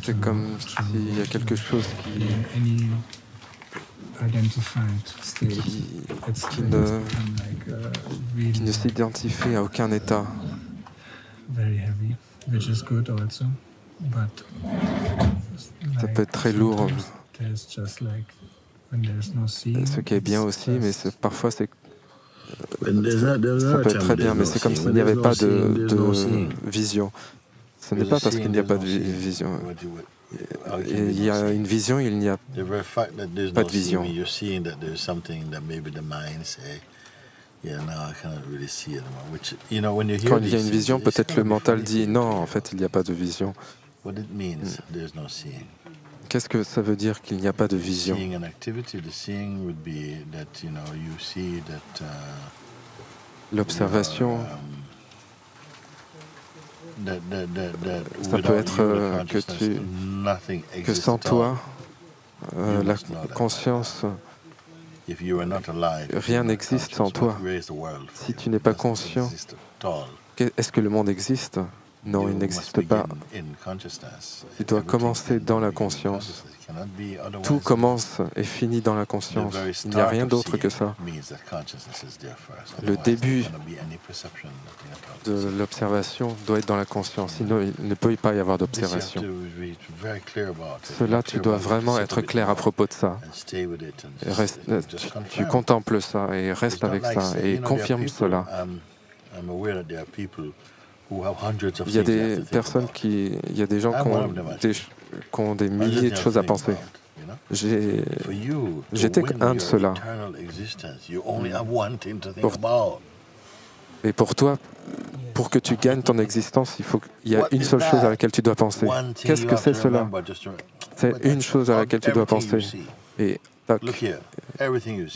C'est comme s'il y a quelque chose qui ne s'identifie à aucun état. Ça peut être très lourd, ce qui est bien aussi, mais parfois ça peut être très bien, mais c'est comme s'il n'y avait pas de vision. Ce n'est pas parce qu'il n'y a pas de vision. Il y a une vision, il n'y a pas de vision. Quand il y a une vision, peut-être le mental dit non, en fait, il n'y a pas de vision. Qu'est-ce que ça veut dire qu'il n'y a pas de vision? L'observation, ça peut être que sans toi, la conscience, rien n'existe sans toi. Si tu n'es pas conscient, est-ce que le monde existe? Non, il n'existe pas. Tu dois commencer dans la conscience. Tout commence et finit dans la conscience. Il n'y a rien d'autre que ça. Le début de l'observation doit être dans la conscience, sinon il ne peut pas y avoir d'observation. Cela, tu dois vraiment être clair à propos de ça. Tu contemples ça et reste avec ça et confirme cela. Il y a des personnes il y a des gens qui ont des milliers de choses à penser. J'étais un de ceux-là. Et pour toi, pour que tu gagnes ton existence, il y a une seule chose à laquelle tu dois penser. Qu'est-ce que c'est cela? C'est une chose à laquelle tu dois penser. Et tac,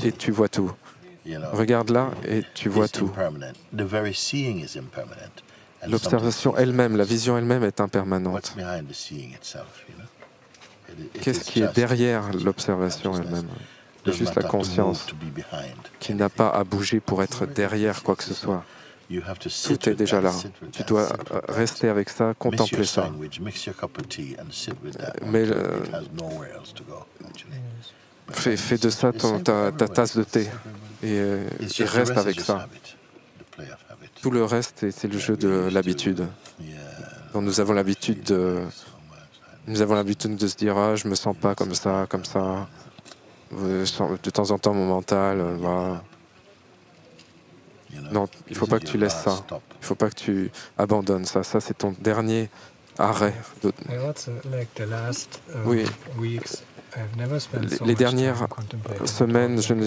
et tu vois tout. Regarde là et tu vois tout. L'observation elle-même, la vision elle-même est impermanente. Qu'est-ce qui est derrière l'observation elle-même? C'est juste la conscience qui n'a pas à bouger pour être derrière quoi que ce soit. Tout est déjà là. Tu dois rester avec ça, contempler ça. Mais fais de ça ta tasse de thé et reste avec ça. Tout le reste, c'est le jeu de l'habitude. Donc nous avons l'habitude de se dire « Ah, je me sens pas comme ça. » De temps en temps, mon mental va... Non, il ne faut pas que tu laisses ça. Il ne faut pas que tu abandonnes ça. Ça, c'est ton dernier arrêt. Oui. Les dernières semaines, je n'ai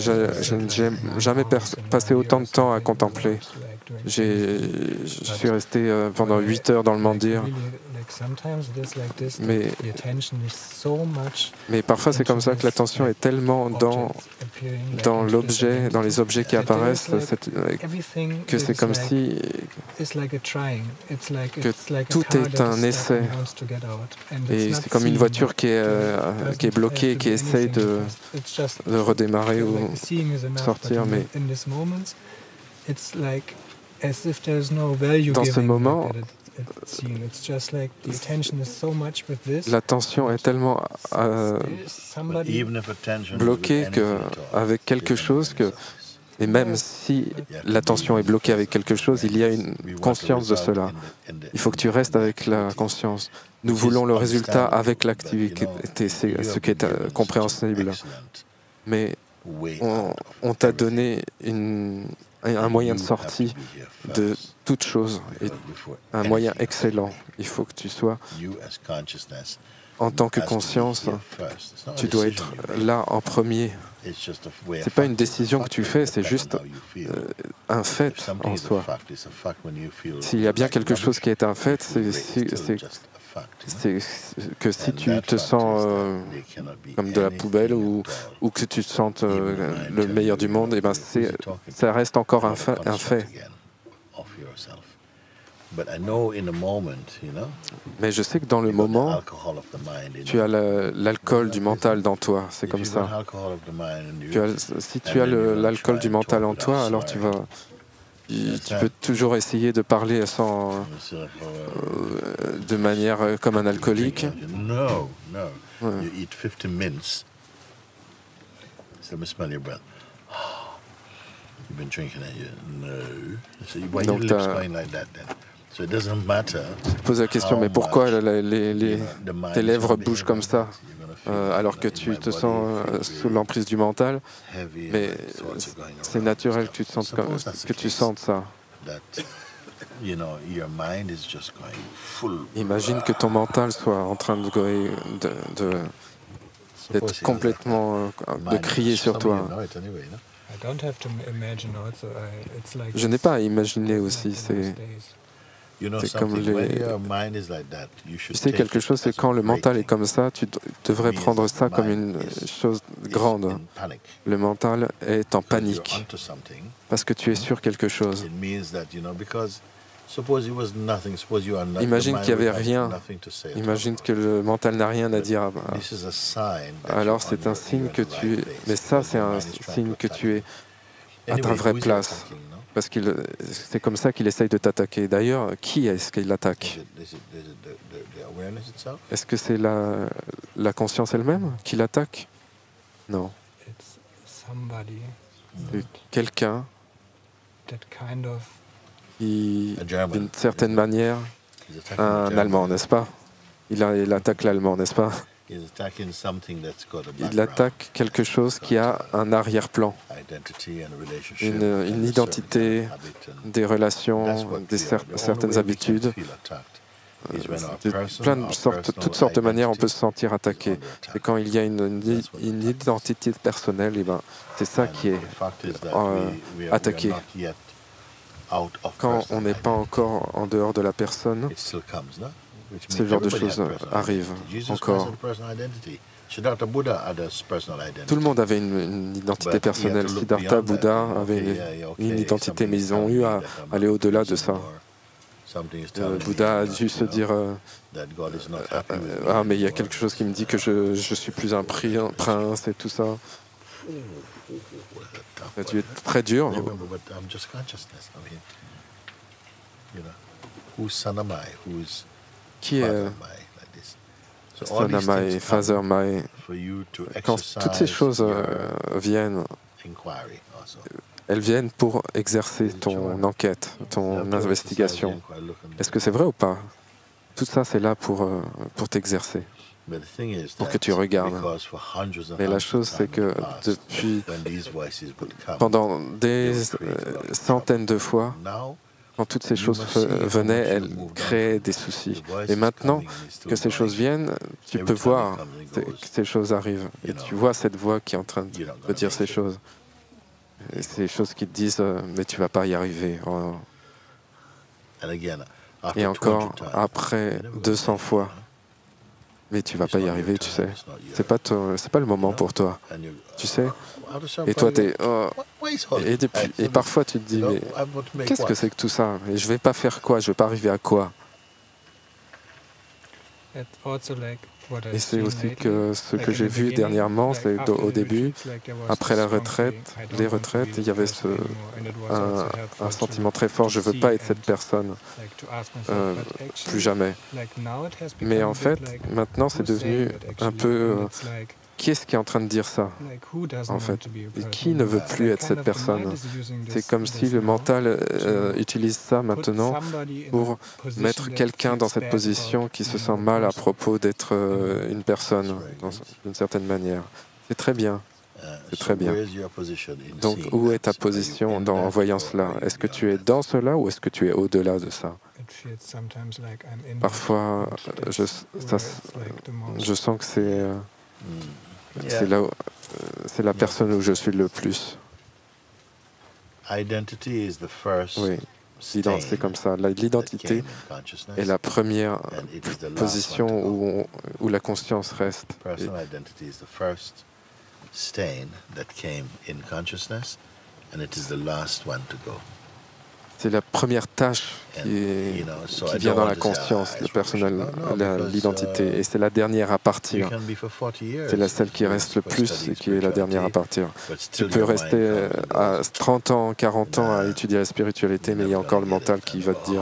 jamais passé autant de temps à contempler. Je suis resté pendant 8 heures dans le mandir. Mais parfois, c'est comme ça que l'attention est tellement dans l'objet, dans les objets qui apparaissent, que c'est comme si que tout est un essai. Et c'est comme une voiture qui est bloquée, qui essaye de redémarrer ou sortir. Mais dans ce moment, l'attention est tellement bloquée avec quelque chose et même si l'attention est bloquée avec quelque chose, il y a une conscience de cela. Il faut que tu restes avec la conscience. Nous voulons le résultat avec l'activité, c'est ce qui est compréhensible. Mais on t'a donné un moyen de sortie de toute chose, et un moyen excellent. Il faut que tu sois, en tant que conscience, tu dois être là en premier. C'est pas une décision que tu fais, c'est juste un fait en soi. S'il y a bien quelque chose qui est un fait, c'est que si tu te sens comme de la poubelle ou que tu te sentes le meilleur du monde, et ben ça reste encore un fait. Mais je sais que dans le moment, tu as l'alcool du mental dans toi, c'est comme ça. Si tu as l'alcool du mental en toi, alors tu peux toujours essayer de parler de manière comme un alcoolique. No, no. Ouais. You eat 50 mints. So let me smell your breath. You've been drinking it. No. So why your Donc, lips going like that then? So it doesn't matter. tu te poses la question, mais pourquoi tes lèvres bougent comme ça alors que tu te sens sous l'emprise du mental? Mais c'est naturel que tu sentes ça. Imagine que ton mental soit en train d'être complètement, de crier sur toi. Je n'ai pas à imaginer aussi, c'est comme tu sais quelque chose, c'est quand le mental est comme ça, tu devrais prendre ça comme une chose grande. Le mental est en panique parce que tu es sur quelque chose. Imagine qu'il n'y avait rien. Imagine que le mental n'a rien à dire. Alors c'est un signe que tu es... Mais ça, c'est un signe que tu es à ta vraie place. Parce que c'est comme ça qu'il essaye de t'attaquer. D'ailleurs, qui est-ce qu'il attaque? Est-ce que c'est la conscience elle-même qui l'attaque? Non. C'est quelqu'un qui, d'une certaine manière, un Allemand, n'est-ce pas? Il attaque l'Allemand, n'est-ce pas? Il attaque quelque chose qui a un arrière-plan, une identité, des relations, certaines habitudes. Toutes sortes de manières, on peut se sentir attaqué. Et quand il y a une identité personnelle, eh ben, c'est ça qui est attaqué. Quand on n'est pas encore en dehors de la personne, ce genre de choses arrivent encore. Tout le monde avait une identité personnelle. Siddhartha, Bouddha avait une identité, mais ils ont eu à aller au-delà de ça. Bouddha a dû se dire ah, mais il y a quelque chose qui me dit que je suis plus un prince et tout ça. Ça a dû être très dur. Qui est Son am I, Father am I? Quand toutes ces choses viennent, elles viennent pour exercer ton enquête, ton investigation. Est-ce que c'est vrai ou pas? Tout ça, c'est là pour t'exercer, pour que tu regardes. Mais la chose, c'est que pendant des centaines de fois, quand toutes ces choses venaient, elles créaient des soucis. Et maintenant que ces choses viennent, tu peux voir que ces choses arrivent. Et tu vois cette voix qui est en train de dire ces choses. Et ces choses qui te disent « mais tu vas pas y arriver oh. ». Et encore, après 200 fois, mais tu vas pas y arriver, tu sais. C'est pas le moment pour toi, tu sais. Et toi, et parfois tu te dis, mais qu'est-ce que c'est que tout ça? Et je vais pas faire quoi? Je vais pas arriver à quoi? Et c'est aussi que ce que j'ai vu dernièrement, c'est au début, après les retraites, il y avait un sentiment très fort, je ne veux pas être cette personne, plus jamais. Mais en fait, maintenant, c'est devenu un peu... qui est-ce qui est en train de dire ça, en fait? Et qui ne veut plus être cette personne? C'est comme si le mental utilise ça maintenant pour mettre quelqu'un dans cette position qui se sent mal à propos d'être une personne, d'une certaine manière. C'est très bien. C'est très bien. Donc, où est ta position en voyant cela? Est-ce que tu es dans cela ou est-ce que tu es au-delà de ça? Parfois, je sens que c'est là, c'est la personne où je suis le plus. Oui, c'est comme ça. L'identité est la première position où la conscience reste. C'est la première tâche qui vient dans la conscience, le personnel, l'identité, et c'est la dernière à partir. C'est celle qui reste le plus et qui est la dernière à partir. Tu peux rester à 30 ans, 40 ans à étudier la spiritualité, mais il y a encore le mental qui va te dire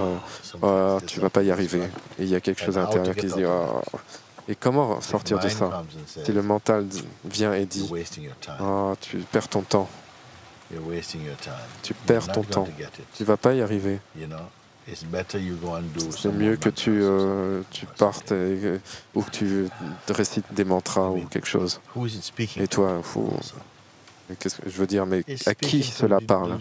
oh, tu ne vas pas y arriver. Et il y a quelque chose à l'intérieur qui se dit oh. Et comment sortir de ça? Si le mental vient et dit oh, tu perds ton temps. Tu perds ton temps. Tu ne vas pas y arriver. C'est mieux que tu partes ou que tu récites des mantras ou quelque chose. Et toi, qu'est-ce que je veux dire, mais à qui cela parle?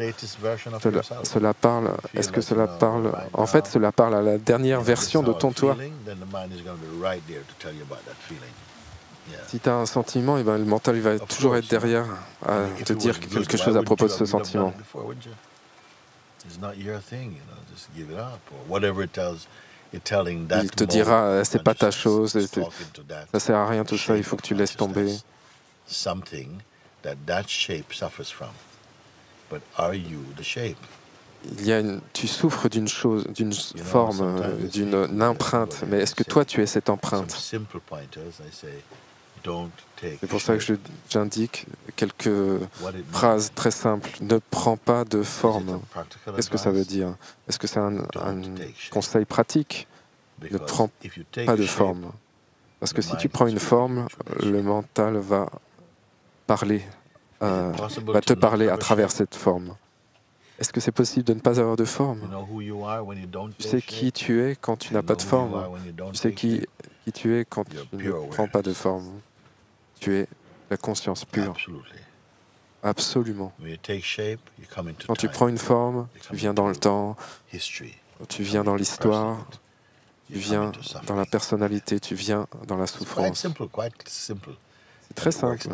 Cela parle, est-ce que cela parle? En fait, cela parle à la dernière version de ton toi. Si tu as un sentiment, eh ben, le mental il va toujours être derrière à te dire quelque chose à propos de ce sentiment. Il te dira, c'est pas ta chose, ça sert à rien tout ça, il faut que tu laisses tomber. Tu souffres d'une chose, d'une forme, d'une empreinte, mais est-ce que toi tu es cette empreinte? C'est pour ça que j'indique quelques phrases très simples. Ne prends pas de forme. Qu'est-ce que ça veut dire? Est-ce que c'est un conseil pratique? Ne prends pas de forme. Parce que si tu prends une forme, le mental va te parler à travers cette forme. Est-ce que c'est possible de ne pas avoir de forme? Tu sais qui tu es quand tu n'as pas de forme. Tu sais qui tu es quand tu ne prends pas de forme. Tu es la conscience pure. Absolument. Quand tu prends une forme, tu viens dans le temps, tu viens dans l'histoire, tu viens dans la personnalité, tu viens dans la souffrance. C'est très simple.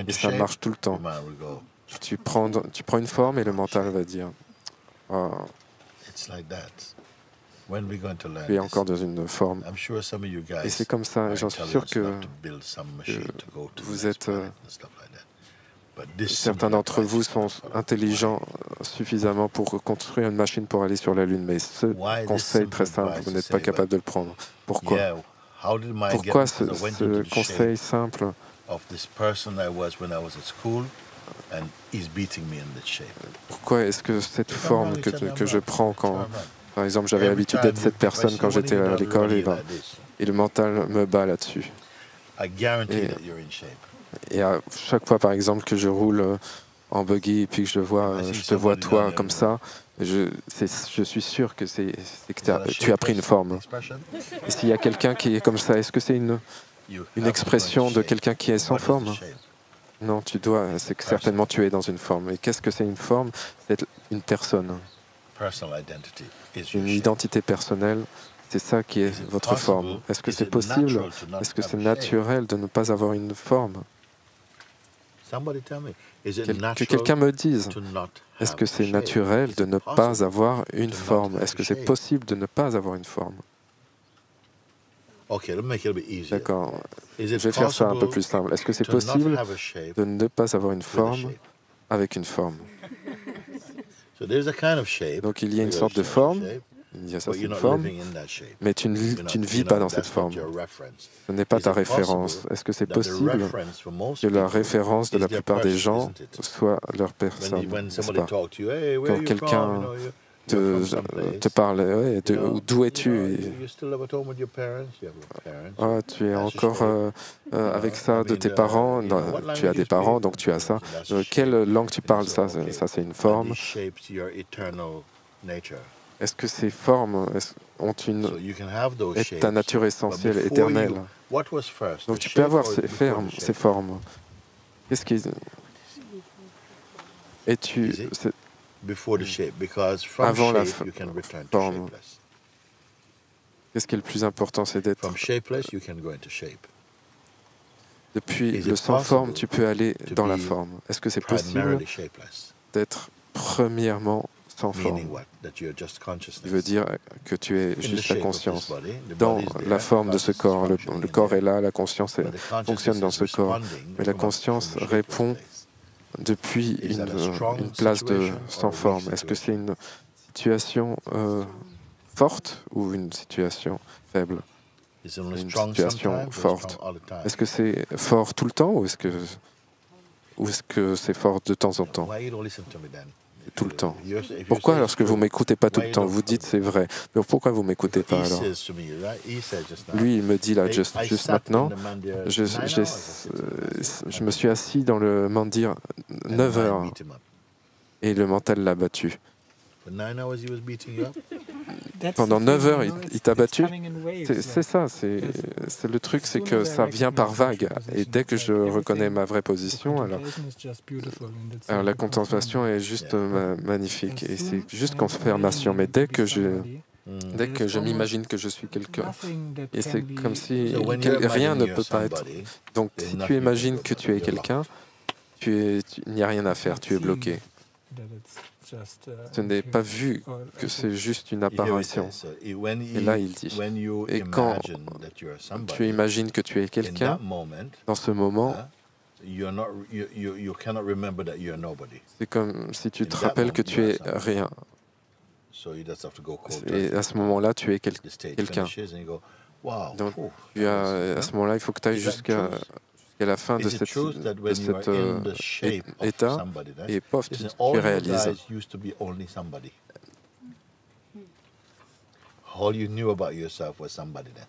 Et ça marche tout le temps. Tu prends une forme et le mental va dire oh, tu es encore dans une forme. Et c'est comme ça, et j'en suis sûr que vous êtes... certains d'entre vous sont intelligents suffisamment pour construire une machine pour aller sur la Lune, mais ce conseil très simple, vous n'êtes pas capable de le prendre. Pourquoi? Pourquoi ce conseil simple? Pourquoi est-ce que cette forme que je prends quand... Par exemple, j'avais l'habitude d'être cette personne quand j'étais à l'école et le mental me bat là-dessus. Et à chaque fois, par exemple, que je roule en buggy et puis que je te vois toi comme ça, je suis sûr que tu as pris une forme. Et s'il y a quelqu'un qui est comme ça, est-ce que c'est une expression de quelqu'un qui est sans forme? Non, c'est que certainement tu es dans une forme. Et qu'est-ce que c'est une forme? C'est une personne. Une identité personnelle, c'est ça qui est votre forme. Est-ce que c'est possible? Est-ce que c'est naturel de ne pas avoir une forme? Que quelqu'un me dise, est-ce que c'est naturel de ne pas avoir une forme? Est-ce que c'est possible de ne pas avoir une forme? D'accord, je vais faire ça un peu plus simple. Est-ce que c'est possible de ne pas avoir une forme avec une forme? Donc il y a une sorte de forme, il y a ça, c'est une forme, mais tu ne vis pas dans cette forme. Ce n'est pas ta référence. Est-ce que c'est possible que la référence de la plupart des gens soit leur personne, n'est-ce pas? Quand quelqu'un te parle, d'où es-tu? Ah, tu es encore avec ça de tes parents. Non, tu as des parents, donc tu as ça. Quelle langue tu parles? Ça c'est une forme. Est-ce que ces formes ont ta nature essentielle, éternelle? Donc tu peux avoir ces formes. Qu'est-ce qui avant la forme? Qu'est-ce qui est le plus important? C'est d'être... Depuis le sans forme, tu peux aller dans la forme. Est-ce que c'est possible d'être premièrement sans forme? Il veut dire que tu es juste la conscience dans la forme de ce corps. Le corps est là, la conscience fonctionne dans ce corps. Mais la conscience répond depuis une place de sans forme. Est-ce que c'est une situation forte ou une situation faible? Une situation forte. Est-ce que c'est fort tout le temps ou est-ce que c'est fort de temps en temps? Tout le temps. Pourquoi, lorsque vous ne m'écoutez pas tout le temps, vous dites c'est vrai, mais pourquoi vous ne m'écoutez pas alors? Lui, il me dit là, juste maintenant, je me suis assis dans le mandir 9 heures et le mental l'a battu. Pendant 9 heures, il t'a battu? C'est ça, c'est le truc, c'est que ça vient par vagues. Et dès que je reconnais ma vraie position, alors la contemplation est juste magnifique. Et c'est juste confirmation. Mais dès que je m'imagine que je suis quelqu'un, et c'est comme si rien ne peut pas être. Donc si tu imagines que tu es quelqu'un, il n'y a rien à faire, tu es bloqué. Ce n'est pas vu que c'est juste une apparition. Et là, il dit, et quand tu imagines que tu es quelqu'un, dans ce moment, c'est comme si tu te rappelles que tu es rien. Et à ce moment-là, tu es quelqu'un. Donc, à ce moment-là, il faut que tu ailles jusqu'à la fin de cet état, et pof, tu réalises.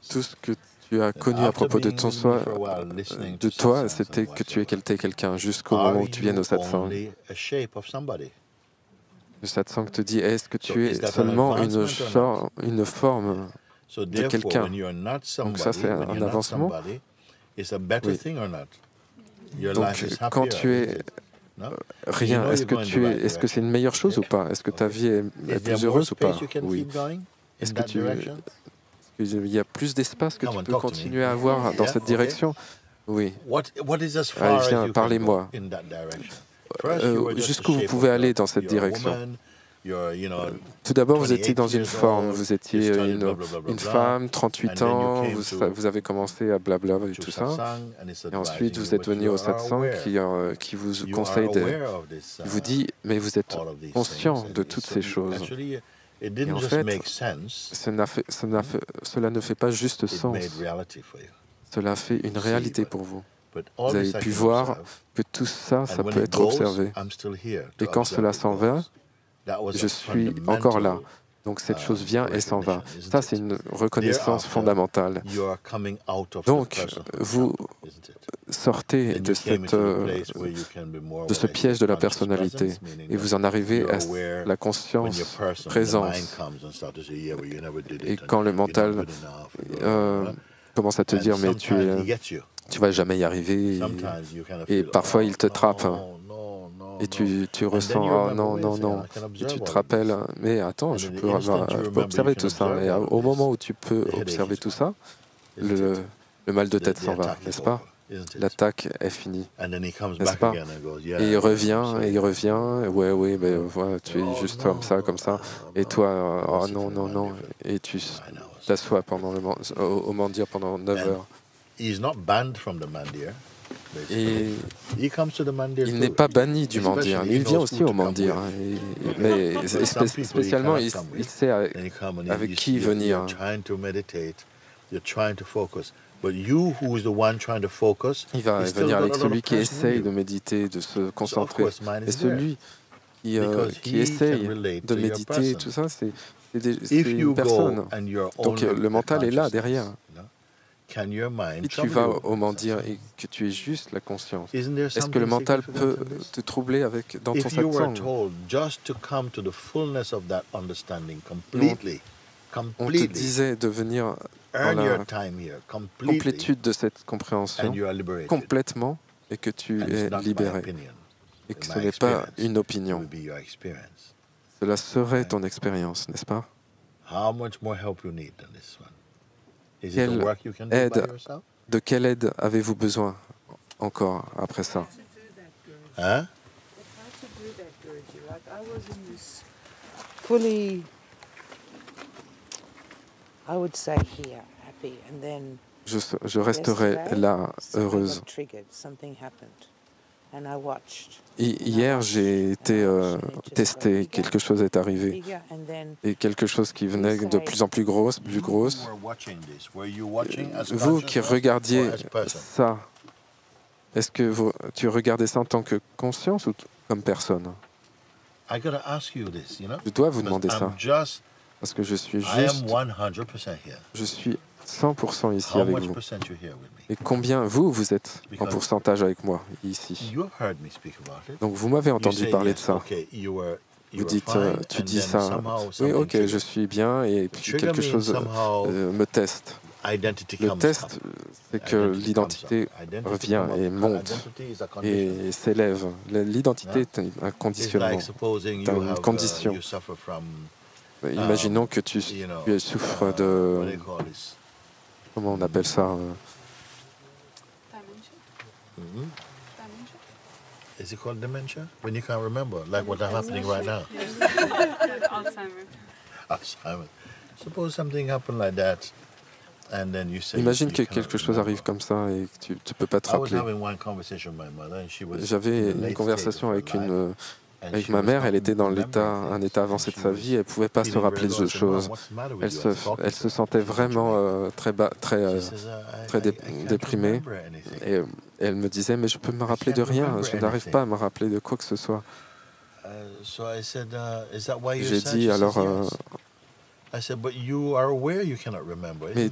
Tout ce que tu as connu à propos de de toi, c'était que tu étais quelqu'un jusqu'au moment où tu viennes au satsang. Le satsang te dit, est-ce que tu es seulement une forme de quelqu'un? Donc ça, c'est un avancement. Oui. Donc, quand tu es rien, est-ce que c'est une meilleure chose ou pas? Est-ce que ta vie est plus heureuse ou pas? Oui. Est-ce que il y a plus d'espace que tu peux continuer à avoir dans cette direction? Oui. Allez, viens, parlez-moi. Jusqu'où vous pouvez aller dans cette direction? Tout d'abord, vous étiez dans une forme, vous étiez une femme, 38 ans, vous avez commencé à blabla et tout ça. Et ensuite, vous êtes venu au satsang qui vous conseille, qui vous dit, mais vous êtes conscient de toutes ces choses. Et en fait, cela ne fait pas juste sens. Cela fait une réalité pour vous. Vous avez pu voir que tout ça, ça peut être observé. Et quand cela s'en va, je suis encore là. Donc cette chose vient et s'en va. Ça, c'est une reconnaissance fondamentale. Donc, vous sortez de ce piège de la personnalité et vous en arrivez à la conscience, présence. Et quand le mental commence à te dire, mais tu vas jamais y arriver, et parfois il te trappe. Et tu ressens, oh non, non, non. Et tu te rappelles, mais attends, je peux observer tout ça. Et au moment où tu peux observer tout ça, le mal de tête s'en va, n'est-ce pas? L'attaque est finie, n'est-ce pas? Et il revient, ouais, ben voilà, tu es juste comme ça. Et toi, oh non, non, non. Et tu t'assois au mandir pendant 9 heures. Et il n'est pas banni du mandir, il vient aussi au mandir, mais spécialement il sait avec qui venir. Il va venir avec celui qui essaye de méditer, de se concentrer. Et celui qui essaye de méditer, tout ça, c'est une personne. Donc le mental est là, derrière. Si tu vas au mandir et que tu es juste la conscience, est-ce que le mental peut te troubler dans ton satsang? On te disait de venir dans la complétude de cette compréhension complètement et que tu es libéré et que ce n'est pas une opinion. Cela serait ton expérience, n'est-ce pas? De quelle aide avez-vous besoin encore après ça? Je resterai là, heureuse. Hier, j'ai été testé, quelque chose est arrivé, et quelque chose qui venait de plus en plus grosse, plus grosse. Vous qui regardiez ça, est-ce que tu regardais ça en tant que conscience ou comme personne? Je dois vous demander ça, parce que je suis 100% ici avec vous. Et combien vous êtes en pourcentage avec moi ici? Donc vous m'avez entendu parler de ça. Vous dites, tu dis ça, oui, ok, je suis bien, et puis quelque chose me teste. Le test, c'est que l'identité revient et monte et s'élève. L'identité est un conditionnement, une condition. Imaginons que tu souffres de... Comment on appelle ça? Is it called dementia? When you can't remember, like what is happening right now? Alzheimer. Alzheimer. Suppose something happened like that, and then you say. Imagine que quelque chose arrive comme ça et que tu ne peux pas te rappeler. J'avais une conversation avec ma mère, elle était dans un état avancé de sa vie, elle ne pouvait pas se rappeler de choses. Elle se sentait vraiment très déprimée. Et elle me disait, mais je peux me rappeler de rien, je n'arrive pas à me rappeler de quoi que ce soit. J'ai dit, alors... mais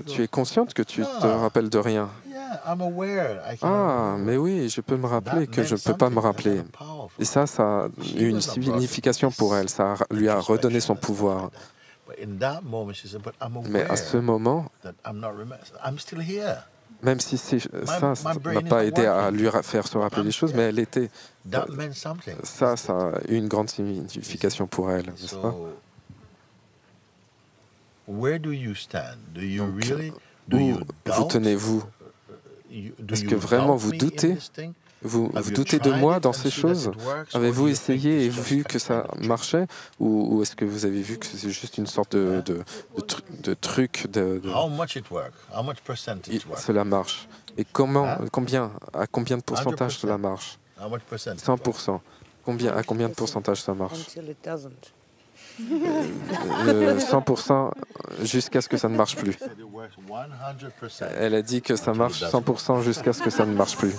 tu es consciente que tu te rappelles de rien? Ah, mais oui, je peux me rappeler que je ne peux pas me rappeler. Et ça a eu une signification pour elle, ça lui a redonné son pouvoir. Mais à ce moment, même si ça m'a pas aidé à lui faire se rappeler des choses, mais elle était... Ça a eu une grande signification pour elle, n'est-ce pas? Donc, où vous tenez-vous? Est-ce que vraiment vous doutez? Vous doutez de moi dans ces choses? Avez-vous essayé et vu que ça marchait? Ou est-ce que vous avez vu que c'est juste une sorte de truc cela marche? Et à combien de pourcentage cela marche? 100%. À combien de pourcentage ça marche? 100% jusqu'à ce que ça ne marche plus. Elle a dit que ça marche 100% jusqu'à ce que ça ne marche plus.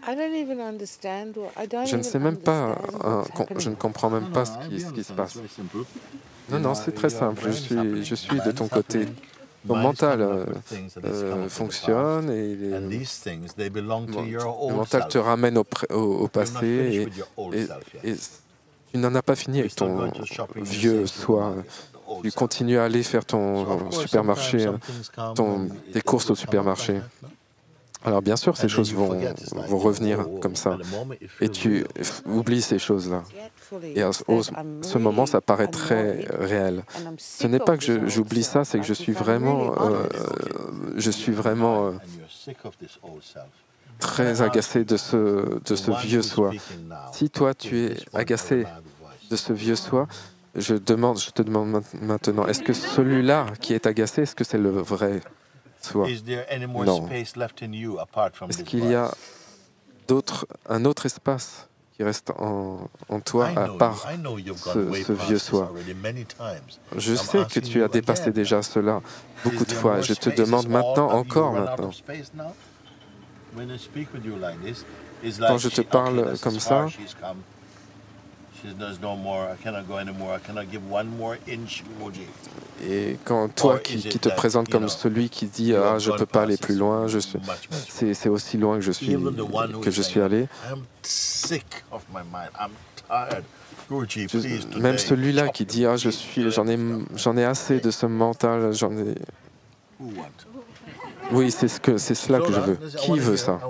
Je ne sais même pas, je ne comprends même pas ce qui se passe. Non, c'est très simple. Je suis de ton côté. Ton mental fonctionne et le mental te ramène au passé et tu n'en as pas fini avec ton vieux soi. Tu continues à aller faire ton supermarché, tes courses au supermarché. Alors bien sûr, ces choses vont revenir comme ça. Et tu oublies ces choses-là. Et à ce moment, ça paraît très réel. Ce n'est pas que j'oublie ça, c'est que je suis vraiment très agacé de ce vieux soi. Si toi, tu es agacé de ce vieux soi, je te demande maintenant, est-ce que celui-là qui est agacé, est-ce que c'est le vrai soi? Non. Est-ce qu'il y a un autre espace qui reste en toi à part ce vieux soi? Je sais que tu as dépassé déjà cela beaucoup de fois. Je te demande maintenant. Quand je te parle comme ça, et quand toi qui te présente comme celui qui dit je peux pas aller plus loin, c'est aussi loin que je suis allé. Même celui-là qui dit j'en ai assez de ce mental, Oui, c'est cela que je veux. Qui veut ça?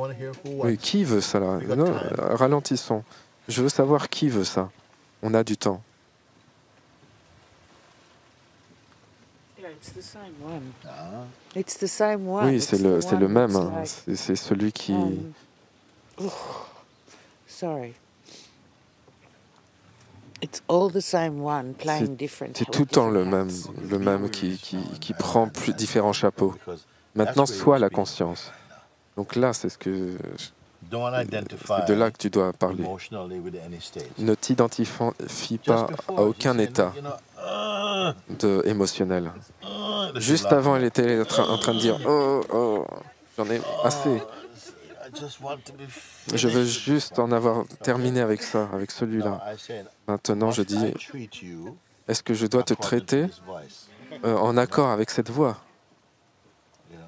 Oui, qui veut ça là? Non, ralentissons. Je veux savoir qui veut ça. On a du temps. Oui, c'est le même. Hein. C'est celui qui... C'est tout le temps le même qui prend différents chapeaux. Maintenant, sois la conscience. Donc là, c'est Don't identify de là que tu dois parler. emotionally with any state. Ne t'identifie Just pas before, à you aucun say, état you know, émotionnel. this is Juste laughing avant, at elle était en train de dire oh, oh, j'en ai assez. I just want to be Je veux finished. juste en avoir terminé avec ça, avec celui-là. No, I said, Maintenant, je must dis I treat you est-ce que je dois te according to traiter this voice? en accord avec cette voix? You know?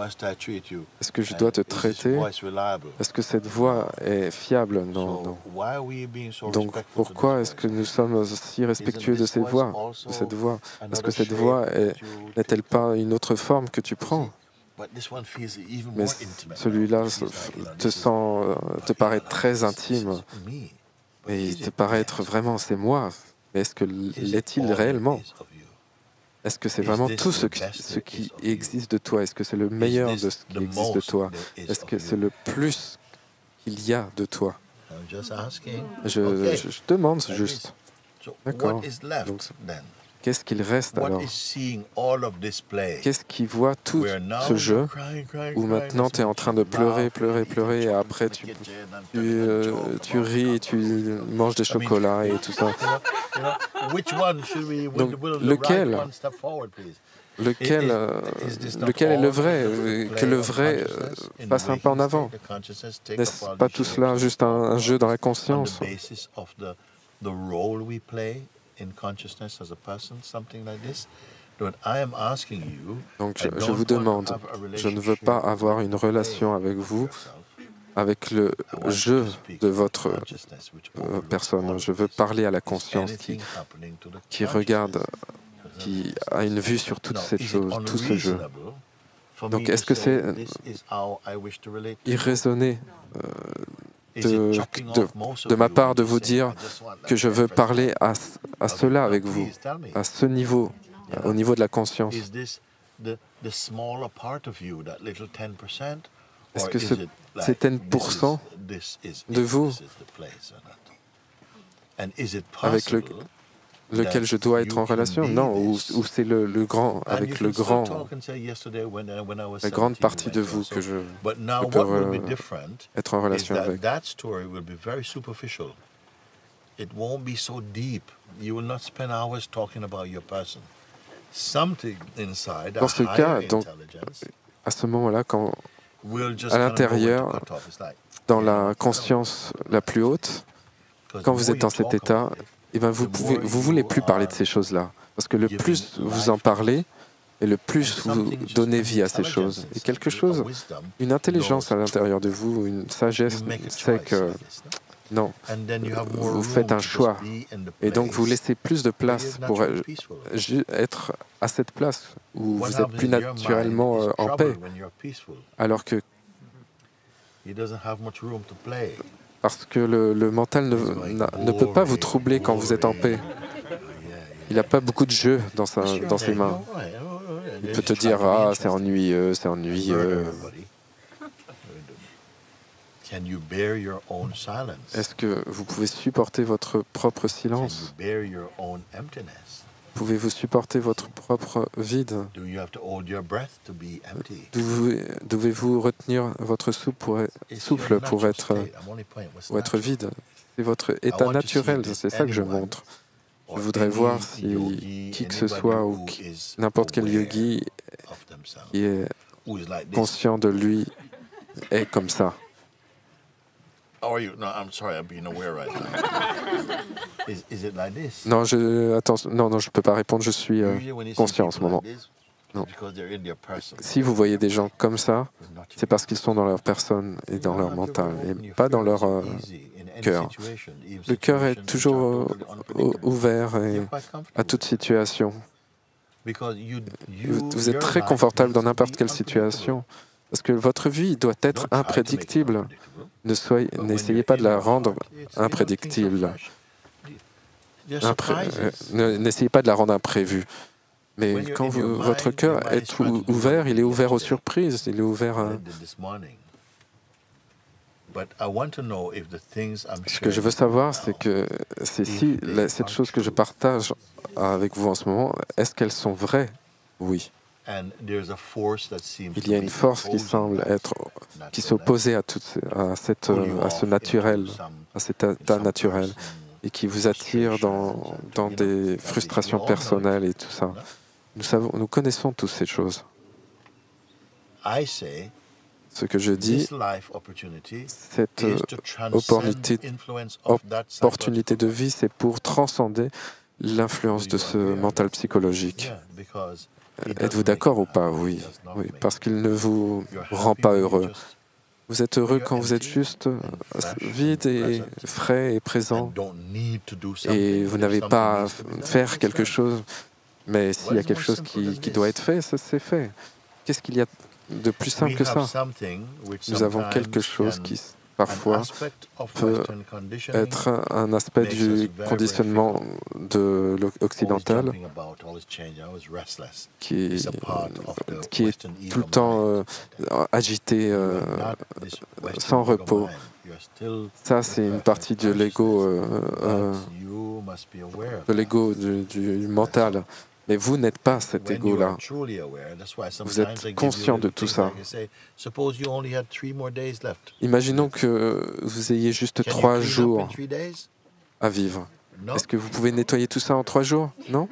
Must I treat you? Est-ce que je dois te Is this traiter? voice reliable? Est-ce que cette voix est fiable? Non, So non. why are we being so Donc respectful to pourquoi this est-ce que voice? nous sommes si respectueux de ces voix, de cette voix? Est-ce que Another cette shape voix that you n'est-elle take pas une autre forme que tu prends? But this one feels even Mais more intimate. celui-là It feels like, you know, te this is- te paraît très this intime is me. But et is il te it paraît me? être vraiment c'est moi. Mais est-ce que Is it l'est-il all there réellement? is of you? Est-ce que c'est Is vraiment this tout the ce best ce there qui is of you? existe de toi? Est-ce que c'est le Is meilleur this de ce qui the existe de most toi? there is Est-ce of que you? c'est le plus qu'il y a de toi? I'm just asking. Je, Okay. je demande That juste. is- So D'accord. what is left Donc, then? Qu'est-ce qu'il reste What alors? is seeing all of this play? Qu'est-ce qui voit tout Where now ce you're jeu crying, où maintenant tu es en train de pleurer, pleurer, pleurer et après tu ris et tu manges des chocolats et tout ça. Which one should we, Donc, will the lequel- right one step forward, please? Lequel, Is this not lequel est le all vrai? just the Que play le of vrai consciousness in fasse un waking pas en avant. state, the consciousness take N'est-ce up all pas the tout shapes cela of juste un jeu dans la on conscience? the basis of the role we play in consciousness as a person, something like this? But I am asking you, Donc I je don't vous want to demande, have a je ne veux pas relationship avoir une with relation play avec of vous, yourself. avec le I want jeu to speak de of votre consciousness which overlooks all personne. of Je veux this. parler à la Is conscience anything happening to the qui regarde, consciousness? qui a une vue sur toute Now, cette is it chose, tout ce jeu. unreasonable for Donc, me est-ce to que say, c'est this is how I wish to relate to you? irraisonné Is it de, chopping de, off most de of ma you part when de you vous say, dire I just want that que je veux breakfast parler time? à cela Now, avec vous, please tell me, à ce niveau, au niveau de la conscience? is this the smaller part of you, that little 10%? Est-ce Or que is ce- it like, ces 10% this is de it, vous this is the place or not? And is it avec possible lequel je dois être en relation? Non, ou c'est le grand, and avec you le can still grand, talk and say yesterday when I was la grande 17, partie you de went vous so- que je But now peux, what will be different être en is relation that avec. that story will be very superficial. It won't be so deep. You will not spend hours talking about your person. Something inside, a Dans ce higher cas, donc, intelligence, À ce moment-là, quand will just à kind of know when to l'intérieur, cut off. It's like, dans you la know, conscience la plus haute, 'cause quand the vous more êtes dans you cet talk état, about it, eh ben vous the pouvez, more vous voulez you plus parler are de ces choses-là, parce que le giving plus vous life en to parlez, this. et le And plus vous something just donnez an vie à ces intelligence choses. Et inside quelque you, a chose, wisdom, une intelligence à knows l'intérieur de vous, une sagesse you make a sait choice que like this, no? non, And then you have more vous room faites un to just choix. be in the Et donc vous place laissez plus de where place you're pour naturally peaceful. être à cette place où What vous êtes happens plus in your mind naturellement is en trouble paix, when you're peaceful. alors que He doesn't have much room to play. parce que le mental ne peut pas vous troubler quand vous êtes en paix. Il n'a pas beaucoup de jeu dans ses mains. Il peut te dire ah c'est ennuyeux, c'est ennuyeux. Can you bear your own silence? Est-ce que vous pouvez supporter votre propre Can silence? you bear your own emptiness? Pouvez-vous supporter votre propre vide? Do you have to hold your breath to be empty? Devez-vous retenir votre souffle pour être vide? C'est votre état naturel, c'est ça que je montre. Je voudrais voir si qui que ce soit ou n'importe quel yogi qui est conscient de lui est comme ça. How are you? No, I'm sorry, I'm being aware right now. Is it like this? Non, je peux pas répondre, je suis Usually when you see conscient en ce people moment. like this, Non. it's because they're in their person. Si vous voyez des gens comme ça, They're not c'est parce qu'ils sont dans leur personne et dans leur mental, et pas dans leur cœur. Le cœur est toujours ouvert à toute situation. Vous êtes très confortable dans n'importe quelle situation, parce que votre vie doit être imprédictible. N'essayez pas de la rendre imprédictible. N'essayez pas de la rendre imprévue. Mais quand votre cœur est ouvert, il est ouvert aux surprises, il est ouvert à... Ce que je veux savoir, c'est que cette chose que je partage avec vous en ce moment, est-ce qu'elles sont vraies? Oui. Il y a une force qui semble être, qui s'opposait à ce naturel, à cet état naturel, et qui vous attire dans des frustrations personnelles et tout ça. Nous connaissons toutes ces choses. Ce que je dis, cette opportunité de vie, c'est pour transcender l'influence de ce mental psychologique. Êtes-vous d'accord ou pas? Oui, oui, parce qu'il ne vous rend pas heureux. Vous êtes heureux quand vous êtes juste vide et frais et présent, et vous n'avez pas à faire quelque chose, mais s'il y a quelque chose qui doit être fait, ça c'est fait. Qu'est-ce qu'il y a de plus simple que ça? Nous avons quelque chose qui, parfois, peut être un aspect du conditionnement occidental qui est tout le temps agité, sans repos. Ça, c'est une partie de l'ego du mental. Mais vous n'êtes pas cet ego-là. Vous êtes conscient de tout ça. Imaginons que vous ayez juste 3 jours à vivre. Est-ce que vous pouvez nettoyer tout ça en 3 jours? Non?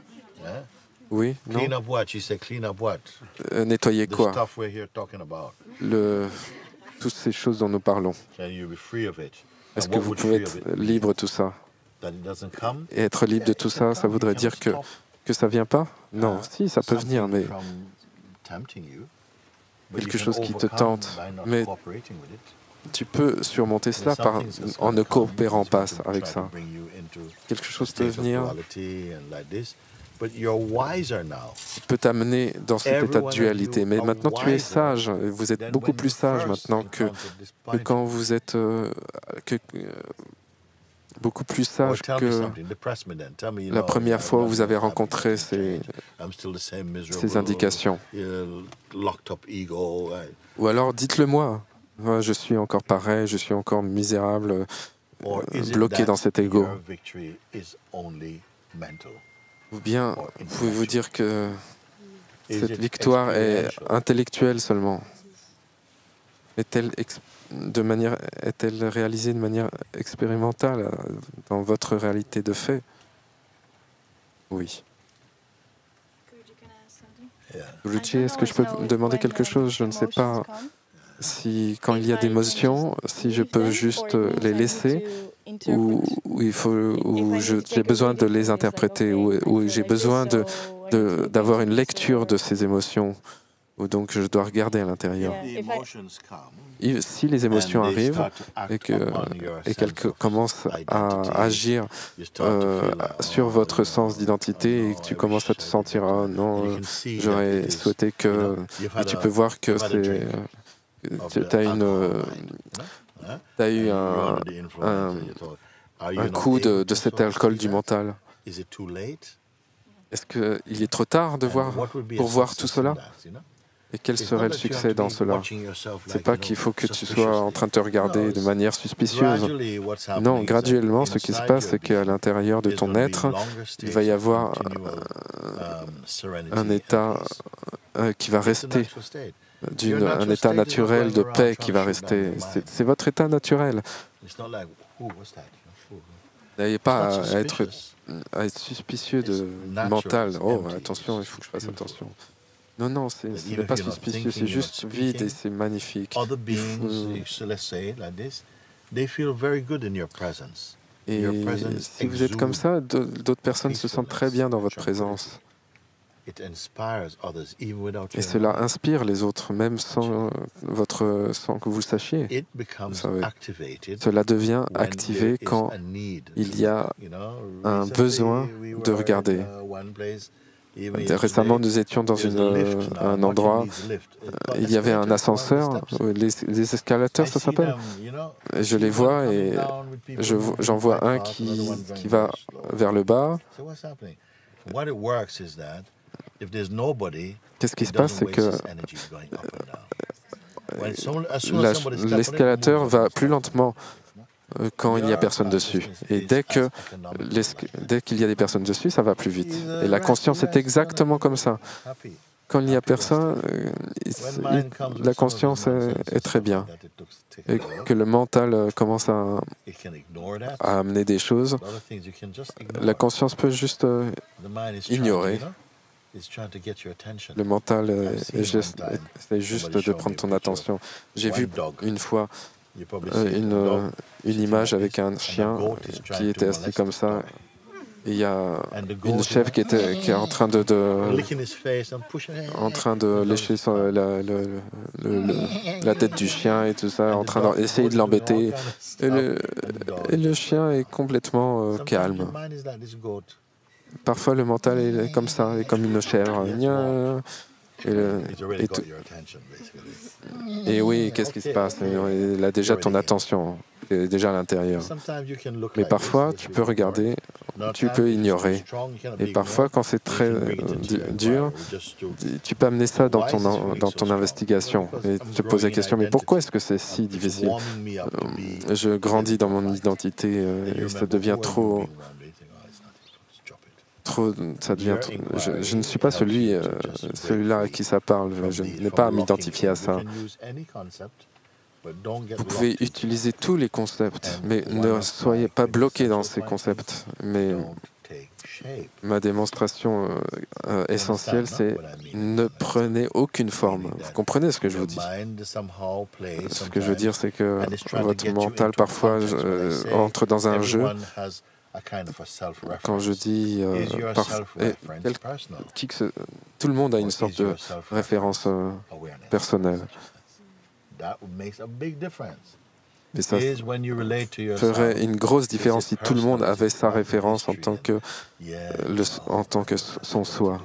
Oui? Non? Nettoyer quoi? Toutes ces choses dont nous parlons. Est-ce que vous pouvez être libre de tout ça? Et être libre de tout ça, ça voudrait dire que ça ne vient pas? Non, si, ça peut venir, mais quelque chose qui te tente. Mais tu peux surmonter cela en ne coopérant pas avec ça. Quelque chose peut venir, peut t'amener dans cet état de dualité. Mais maintenant, tu es sage. Vous êtes beaucoup plus sage maintenant que quand vous êtes... beaucoup plus sage que la première fois où vous avez rencontré ces indications. Ou alors dites-le moi, je suis encore pareil, je suis encore misérable, bloqué dans cet ego. Ou bien pouvez-vous dire que cette victoire est intellectuelle seulement? Est-elle réalisée de manière expérimentale dans votre réalité de fait? Oui. Ruchi, est-ce que je peux demander quelque chose? Je ne sais pas si, quand il y a des émotions, si je peux juste les laisser ou j'ai besoin de les interpréter, ou j'ai besoin d'avoir une lecture de ces émotions, ou donc je dois regarder à l'intérieur. Si les émotions arrivent et qu'elles commencent à agir sur votre sens d'identité et que tu commences à te sentir « Ah non, j'aurais souhaité que... » Et tu peux voir que tu as eu un coup de cet alcool du mental. Est-ce qu'il est trop tard pour voir tout cela? Et quel serait le succès dans cela? C'est pas qu'il faut que tu sois en train de te regarder de manière suspicieuse. Non, graduellement, ce qui se passe, c'est qu'à l'intérieur de ton être, il va y avoir un état qui va rester, un état naturel de paix qui va rester. C'est votre état naturel. Vous n'avez pas à être suspicieux du mental. Oh, attention, il faut que je fasse attention. Non, non, ce n'est pas suspicieux, c'est juste vide et c'est magnifique. Et si vous êtes comme ça, d'autres personnes se sentent très bien dans votre présence. Et cela inspire les autres, même sans que vous le sachiez. Vous savez. Cela devient activé quand il y a un besoin de regarder. Récemment, nous étions dans un endroit, il y avait un ascenseur, les escalators, ça s'appelle. Je les vois et j'en vois un qui va vers le bas. Qu'est-ce qui se passe, c'est que l'escalateur va plus lentement quand il n'y a personne dessus. Et dès qu'il y a des personnes dessus, ça va plus vite. Et la conscience est exactement comme ça. Quand il n'y a personne, la conscience est très bien. Et que le mental commence à amener des choses, la conscience peut juste ignorer. Le mental essaie juste de prendre ton attention. J'ai vu une fois une image avec un chien qui était assis comme ça. Et il y a une chef qui est en train de lécher la tête du chien et tout ça, en train d'essayer de l'embêter. Et le chien est complètement calme. Parfois, le mental est comme ça, est comme une chèvre. Et oui, qu'est-ce qui se passe? Il a déjà ton attention, il est déjà à l'intérieur. Mais parfois, tu peux regarder, tu peux ignorer. Et parfois, quand c'est très dur, tu peux amener ça dans ton investigation et te poser la question, mais pourquoi est-ce que c'est si difficile? Je grandis dans mon identité et ça devient trop, ça devient. Je ne suis pas celui-là à qui ça parle. Je n'ai pas à m'identifier à ça. Vous pouvez utiliser tous les concepts, mais ne soyez pas bloqués dans ces concepts. Mais ma démonstration essentielle, c'est ne prenez aucune forme. Vous comprenez ce que je vous dis? Ce que je veux dire, c'est que votre mental, parfois, entre dans un jeu. Quand je dis tout le monde a une sorte de référence personnelle. Et ça ferait une grosse différence si tout le monde avait sa référence en tant que son soi.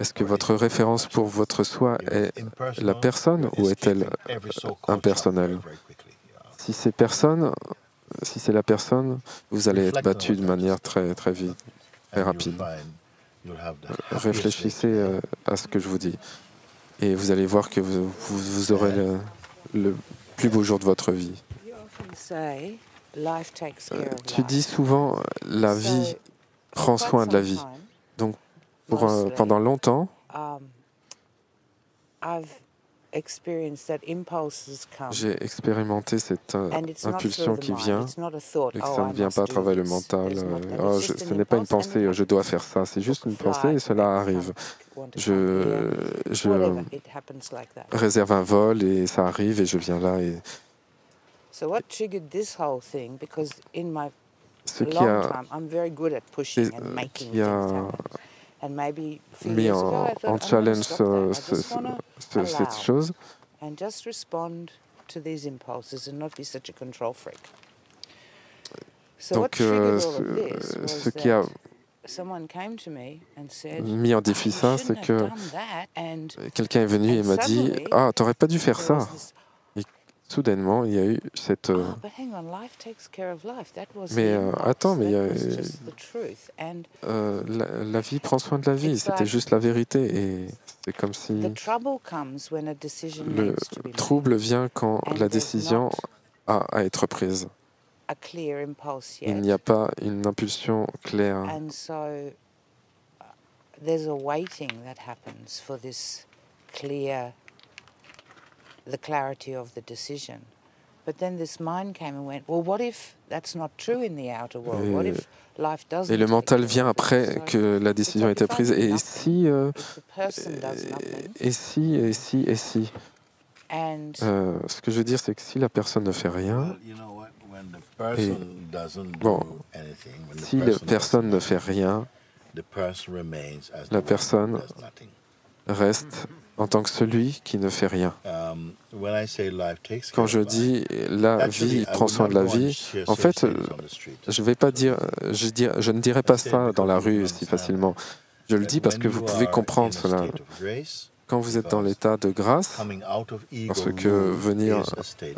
Est-ce que votre référence pour votre soi est la personne ou est-elle impersonnelle? Si c'est la personne, vous allez être battu de manière très, très vite, très rapide. Réfléchissez à ce que je vous dis et vous allez voir que vous aurez le plus beau jour de votre vie. Tu dis souvent, la vie prend soin de la vie. Donc, pendant longtemps, j'ai expérimenté cette impulsion qui vient et que ça ne vient pas à travers le mental. Ce n'est pas une pensée, je dois faire ça. C'est juste une pensée et cela arrive. Je réserve un vol et ça arrive et je viens là. Ce qui a mis en challenge cette chose. Donc, ce qui a mis en défi ça, c'est que quelqu'un est venu et m'a dit « Ah, t'aurais pas dû faire ça !» Et soudainement, il y a eu cette... Mais attends, mais la vie prend soin de la vie, c'était juste la vérité. Et c'est comme si le trouble vient quand la décision a à être prise. Il n'y a pas une impulsion claire. The clarity of the decision. But then this mind came and went, well, what if that's not true in the outer world? What if life doesn't? Et le mental vient après que la décision a été prise. Et si, ce que je veux dire, c'est que si la personne ne fait rien, si la personne ne fait rien, la personne reste en tant que celui qui ne fait rien. Quand je dis la vie prend soin de la vie, en fait, je ne dirais pas ça dans la rue si facilement. Je le dis parce que vous pouvez comprendre cela. Quand vous êtes dans l'état de grâce, parce que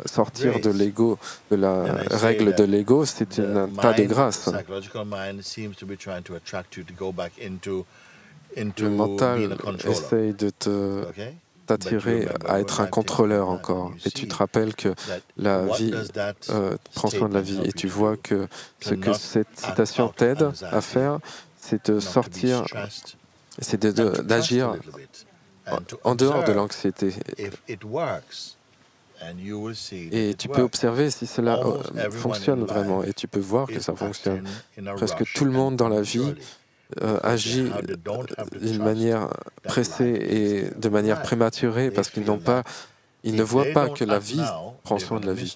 sortir de l'ego, de la règle de l'ego, c'est un pas de grâce. Le mental essaye de t'attirer à être un contrôleur encore. Et tu te rappelles que la vie prend soin de la vie. Et tu vois que ce que cette citation t'aide à faire, c'est de sortir, c'est d'agir en dehors de l'anxiété. Et tu peux observer si cela fonctionne vraiment. Et tu peux voir que ça fonctionne. Presque tout le monde dans la vie agit d'une manière pressée et de manière prématurée parce qu'ils ne voient pas que la vie prend soin de la vie.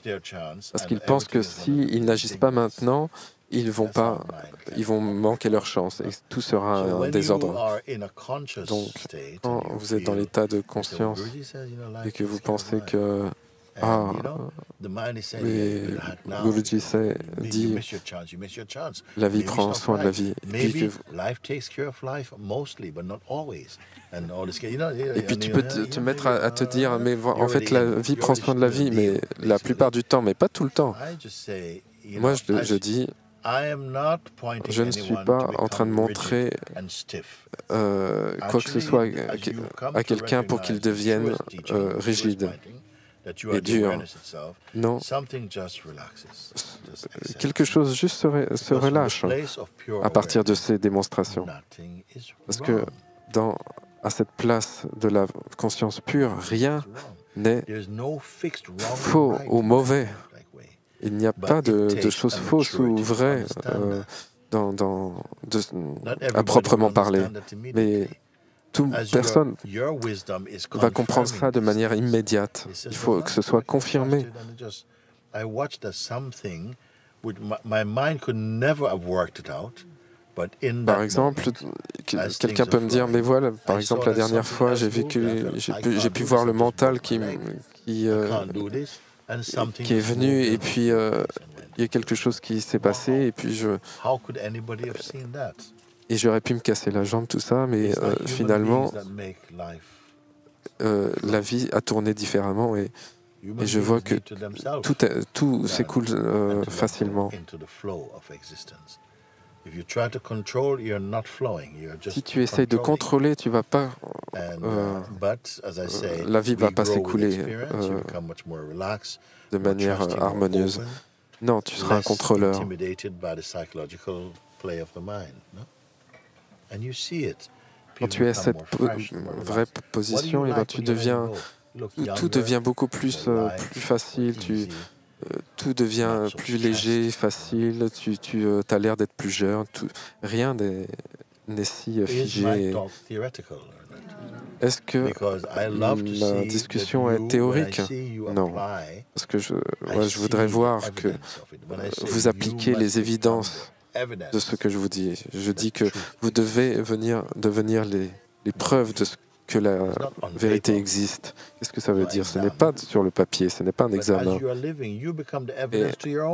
Parce qu'ils pensent que s'ils n'agissent pas maintenant, ils vont manquer leur chance et tout sera un désordre. Donc, quand vous êtes dans l'état de conscience et que vous pensez que mais Guruji dit la vie prend soin de la vie. Et puis tu peux te mettre à te dire, mais en fait la vie prend soin de la vie, mais la plupart du temps, mais pas tout le temps. Moi je dis, je ne suis pas en train de montrer quoi que ce soit à quelqu'un pour qu'il devienne rigide et dur. Non, quelque chose juste se relâche à partir de ces démonstrations. Parce que à cette place de la conscience pure, rien n'est faux ou mauvais. Il n'y a pas de choses fausses ou vraies à proprement parler. Mais toute personne va comprendre ça de manière immédiate. Il faut que ce soit confirmé. Par exemple, quelqu'un peut me dire, mais voilà, par exemple, la dernière fois, j'ai pu voir le mental qui est venu, et puis il y a quelque chose qui s'est passé, et puis j'aurais pu me casser la jambe, tout ça, mais finalement, la vie a tourné différemment, et je vois que tout s'écoule facilement. Si tu essayes de contrôler, tu vas pas. La vie va pas s'écouler de manière harmonieuse. Non, tu seras un contrôleur. Quand tu es à cette vraie position, et ben tout devient beaucoup plus facile. Tout devient plus léger, facile, tu as l'air d'être plus jeune, rien n'est si figé. Est-ce que la discussion est théorique? Non, parce que je voudrais voir que vous appliquez les évidences de ce que je vous dis. Je dis que vous devez devenir les preuves de ce que la vérité existe. Qu'est-ce que ça veut dire? Ce n'est pas sur le papier, ce n'est pas un examen. Et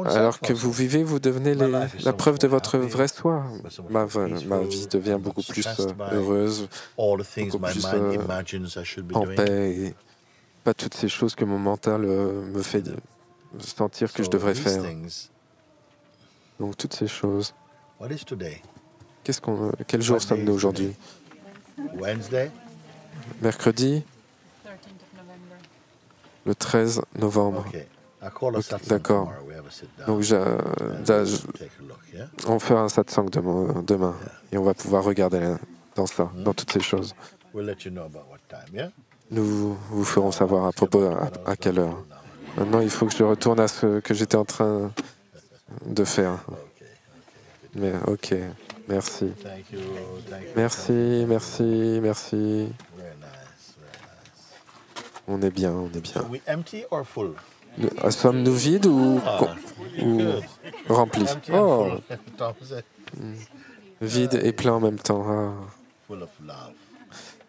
alors que vous vivez, vous devenez la preuve de votre vrai soi. Ma vie devient beaucoup plus heureuse, beaucoup plus en paix, et pas toutes ces choses que mon mental me fait sentir que je devrais faire. Donc toutes ces choses. Quel jour sommes-nous aujourd'hui? Mercredi, le 13 novembre. D'accord. Donc, on fera un satsang demain et on va pouvoir regarder dans toutes ces choses. Nous vous ferons savoir à propos à quelle heure. Maintenant, il faut que je retourne à ce que j'étais en train de faire. Mais ok, merci. Merci. On est bien. Sommes-nous vides ou remplis? Oh, vide et plein en même temps. Ah.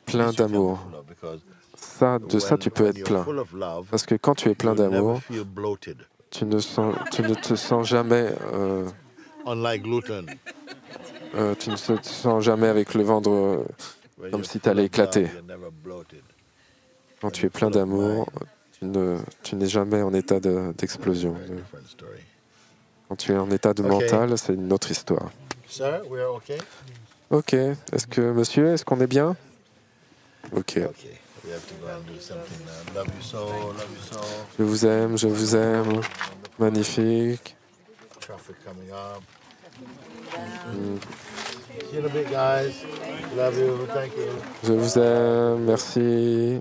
Plein d'amour. De ça, tu peux être plein. Parce que quand tu es plein d'amour, tu ne te sens jamais... tu ne te sens jamais avec le ventre comme si tu allais éclater. Quand tu es plein d'amour, tu n'es jamais en état d'explosion. Quand tu es en état de mental, c'est une autre histoire. Ok. Est-ce qu'on est bien? Ok. We have to go and do something now. Love you so, love you so. Je vous aime, je vous aime. Magnifique. Traffic coming up. See you in a bit, guys. Love you, thank you. Je vous aime, merci.